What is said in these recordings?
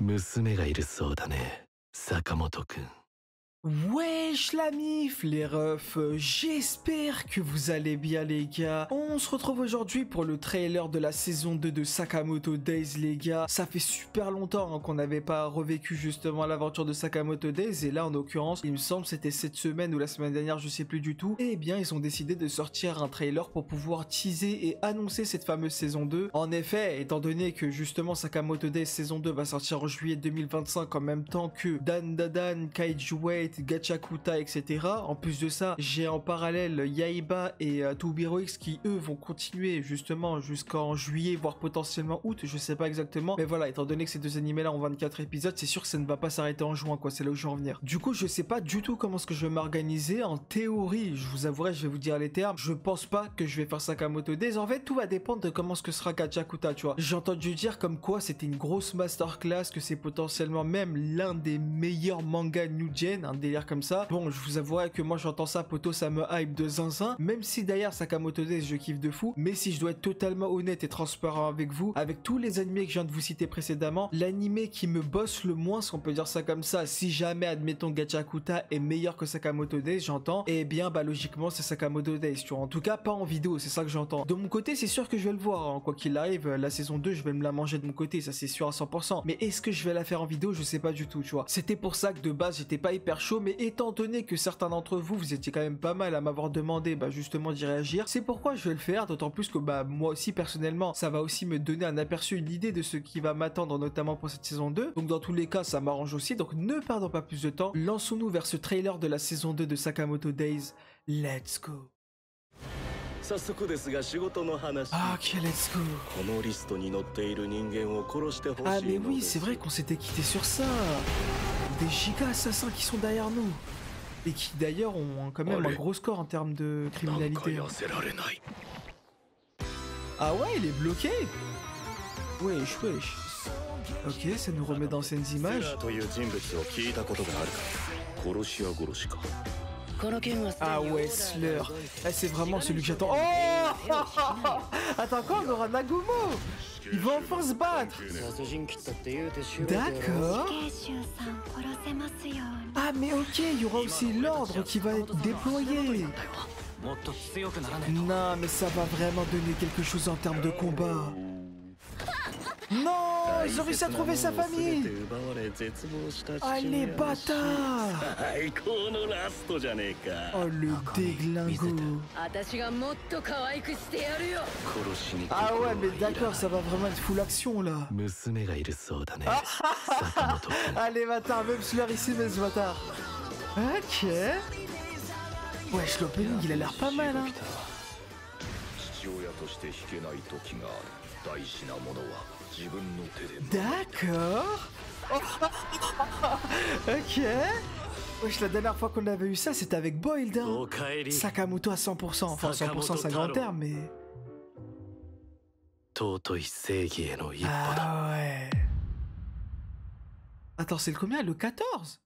娘がいるそうだね、坂本くん。Wesh la mif les refs, j'espère que vous allez bien les gars. On se retrouve aujourd'hui pour le trailer de la saison 2 de Sakamoto Days les gars. Ça fait super longtemps qu'on n'avait pas revécu justement l'aventure de Sakamoto Days et là en l'occurrence il me semble c'était cette semaine ou la semaine dernière, je sais plus du tout. Et bien ils ont décidé de sortir un trailer pour pouvoir teaser et annoncer cette fameuse saison 2. En effet, étant donné que justement Sakamoto Days saison 2 va sortir en juillet 2025 en même temps que Dan Dadan, Kaiju Wait, Gachakuta, etc. En plus de ça, j'ai en parallèle Yaiba et To Be Heroics qui eux vont continuer justement jusqu'en juillet, voire potentiellement août, je sais pas exactement. Mais voilà, étant donné que ces deux animés là ont 24 épisodes, c'est sûr que ça ne va pas s'arrêter en juin quoi, c'est là où je veux en venir. Du coup, je sais pas du tout comment est-ce que je vais m'organiser. En théorie, je vous avouerai, je vais vous dire les termes, je pense pas que je vais faire Sakamoto Days. En fait, tout va dépendre de comment est-ce que sera Gachakuta, tu vois. J'ai entendu dire comme quoi c'était une grosse masterclass, que c'est potentiellement même l'un des meilleurs mangas new gen, un délire comme ça. Bon, je vous avouerai que moi j'entends ça, poto, ça me hype de zinzin, même si d'ailleurs Sakamoto Days je kiffe de fou, mais si je dois être totalement honnête et transparent avec vous, avec tous les animés que je viens de vous citer précédemment, l'animé qui me bosse le moins, si on peut dire ça comme ça, si jamais admettons Gachakuta est meilleur que Sakamoto Days, j'entends, et bien bah logiquement c'est Sakamoto Days, tu vois. En tout cas pas en vidéo, c'est ça que j'entends. De mon côté c'est sûr que je vais le voir, hein. Quoi qu'il arrive, la saison 2 je vais me la manger de mon côté, ça c'est sûr à 100%, mais est-ce que je vais la faire en vidéo, je sais pas du tout, tu vois. C'était pour ça que de base j'étais pas hyper chaud, mais étant donné que certains d'entre vous, vous étiez quand même pas mal à m'avoir demandé bah justement d'y réagir, c'est pourquoi je vais le faire, d'autant plus que bah moi aussi personnellement, ça va aussi me donner un aperçu, une idée de ce qui va m'attendre notamment pour cette saison 2, donc dans tous les cas ça m'arrange aussi, donc ne perdons pas plus de temps, lançons-nous vers ce trailer de la saison 2 de Sakamoto Days, let's go. Ok, let's go. Ah mais oui, c'est vrai qu'on s'était quitté sur ça. Des giga assassins qui sont derrière nous. Et qui d'ailleurs ont quand même un gros score en termes de criminalité. Ah ouais, il est bloqué. Wesh, wesh. Ok, ça nous remet d'anciennes images. Ah ouais, Slur. Eh, c'est vraiment celui que j'attends. Oh attends quoi, on aura Nagumo. Il va enfin se battre. D'accord. Ah mais ok, il y aura aussi l'ordre qui va être déployé. Non mais ça va vraiment donner quelque chose en termes de combat. Non, ils ont réussi à trouver sa famille. Ah les bâtards. Oh le déglingo. Ah ouais mais d'accord, ça va vraiment être full action là. Allez bâtard, même Slur ici mais ce bâtard. Ok. Wesh, l'opening il a l'air pas mal hein. D'accord. Ok. Wesh, la dernière fois qu'on avait eu ça, c'était avec Boiled, hein. Sakamoto à 100%. Enfin, 100% c'est un grand terme, mais... Ah ouais. Attends, c'est le combien? Le 14?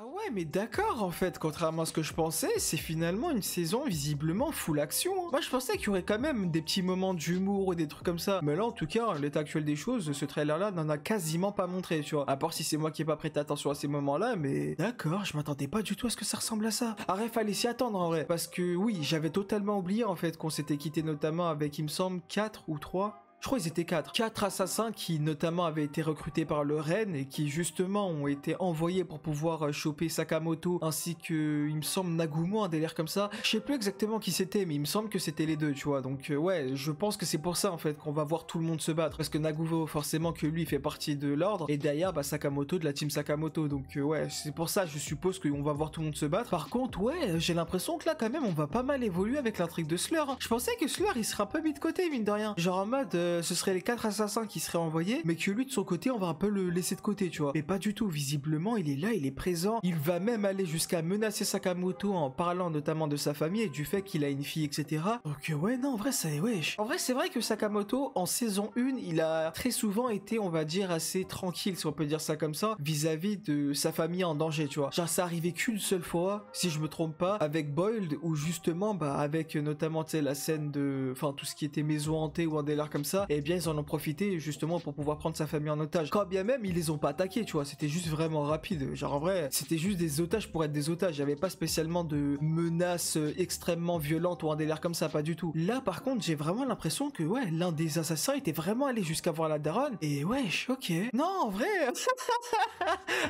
Ah ouais, mais d'accord, en fait, contrairement à ce que je pensais, c'est finalement une saison visiblement full action. Hein. Moi, je pensais qu'il y aurait quand même des petits moments d'humour ou des trucs comme ça. Mais là, en tout cas, l'état actuel des choses, ce trailer-là n'en a quasiment pas montré, tu vois. À part si c'est moi qui ai pas prêté attention à ces moments-là, mais... D'accord, je m'attendais pas du tout à ce que ça ressemble à ça. Arrête, fallait s'y attendre, en vrai. Parce que, oui, j'avais totalement oublié, en fait, qu'on s'était quitté notamment avec, il me semble, 4 ou 3... Je crois qu'ils étaient 4. 4 assassins qui notamment avaient été recrutés par le Ren et qui justement ont été envoyés pour pouvoir choper Sakamoto ainsi que, il me semble, Nagumo, un délire comme ça. Je sais plus exactement qui c'était, mais il me semble que c'était les deux, tu vois. Donc ouais, je pense que c'est pour ça en fait qu'on va voir tout le monde se battre. Parce que Nagumo, forcément que lui fait partie de l'ordre et derrière, bah Sakamoto de la team Sakamoto. Donc ouais, c'est pour ça, je suppose qu'on va voir tout le monde se battre. Par contre, ouais, j'ai l'impression que là quand même, on va pas mal évoluer avec l'intrigue de Slur. Hein. Je pensais que Slur, il serait un peu mis de côté, mine de rien. Genre en mode... ce seraient les 4 assassins qui seraient envoyés, mais que lui de son côté on va un peu le laisser de côté, tu vois. Mais pas du tout, visiblement il est là, il est présent, il va même aller jusqu'à menacer Sakamoto en parlant notamment de sa famille et du fait qu'il a une fille, etc. Donc ouais, non, en vrai c'est wesh. En vrai c'est vrai que Sakamoto en saison 1, il a très souvent été, on va dire, assez tranquille, si on peut dire ça comme ça, vis-à-vis de sa famille en danger, tu vois. Genre ça arrivait qu'une seule fois, si je me trompe pas, avec Boiled, où justement, bah avec notamment, tu sais, la scène de... Enfin, tout ce qui était maison hantée ou un délire comme ça, ça, et bien ils en ont profité justement pour pouvoir prendre sa famille en otage. Quand bien même ils les ont pas attaqués, tu vois, c'était juste vraiment rapide. Genre en vrai, c'était juste des otages pour être des otages. Il y avait pas spécialement de menaces extrêmement violentes ou un délire comme ça, pas du tout. Là par contre, j'ai vraiment l'impression que ouais, l'un des assassins était vraiment allé jusqu'à voir la daronne. Et wesh, ok. Non, en vrai.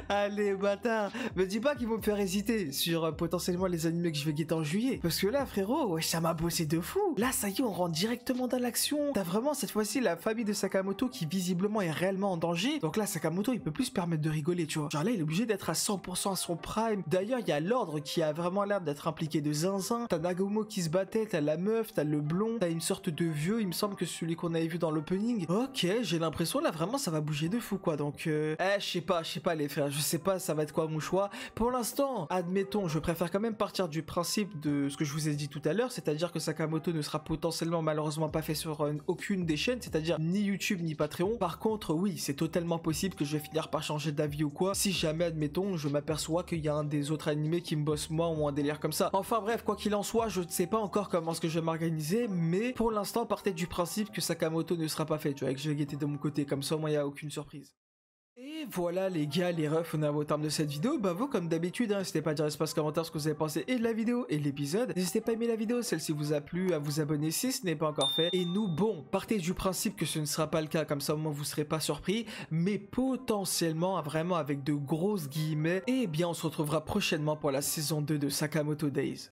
Allez, bâtard. Me dis pas qu'ils vont me faire hésiter sur potentiellement les animés que je vais guetter en juillet. Parce que là, frérot, wesh, ça m'a bossé de fou. Là, ça y est, on rentre directement dans l'action. T'as vraiment cette fois-ci la famille de Sakamoto qui visiblement est réellement en danger. Donc là, Sakamoto, il peut plus se permettre de rigoler, tu vois. Genre là, il est obligé d'être à 100% à son prime. D'ailleurs, il y a l'ordre qui a vraiment l'air d'être impliqué de zinzin. T'as Nagumo qui se battait, t'as la meuf, t'as le blond, t'as une sorte de vieux, il me semble que celui qu'on avait vu dans l'opening. Ok, j'ai l'impression là vraiment ça va bouger de fou quoi. Donc je sais pas les frères, je sais pas ça va être quoi mon choix. Pour l'instant, admettons, je préfère quand même partir du principe de ce que je vous ai dit tout à l'heure, c'est-à-dire que Sakamoto ne sera potentiellement malheureusement pas fait sur aucune des chaînes, c'est-à-dire ni YouTube ni Patreon. Par contre, oui, c'est totalement possible que je vais finir par changer d'avis ou quoi, si jamais admettons, je m'aperçois qu'il y a un des autres animés qui me bosse moi ou un délire comme ça. Enfin bref, quoi qu'il en soit, je ne sais pas encore comment est-ce que je vais m'organiser, mais pour l'instant, partez du principe que Sakamoto ne sera pas fait, tu vois, et que je vais guetter de mon côté, comme ça moi il n'y a aucune surprise. Et voilà les gars, les refs, on est au terme de cette vidéo. Bah vous comme d'habitude, n'hésitez pas à dire dans l'espace commentaire ce que vous avez pensé et de la vidéo et de l'épisode. N'hésitez pas à aimer la vidéo, celle-ci vous a plu, à vous abonner si ce n'est pas encore fait. Et nous, bon, partez du principe que ce ne sera pas le cas, comme ça au moins vous serez pas surpris, mais potentiellement, vraiment avec de grosses guillemets. Et bien on se retrouvera prochainement pour la saison 2 de Sakamoto Days.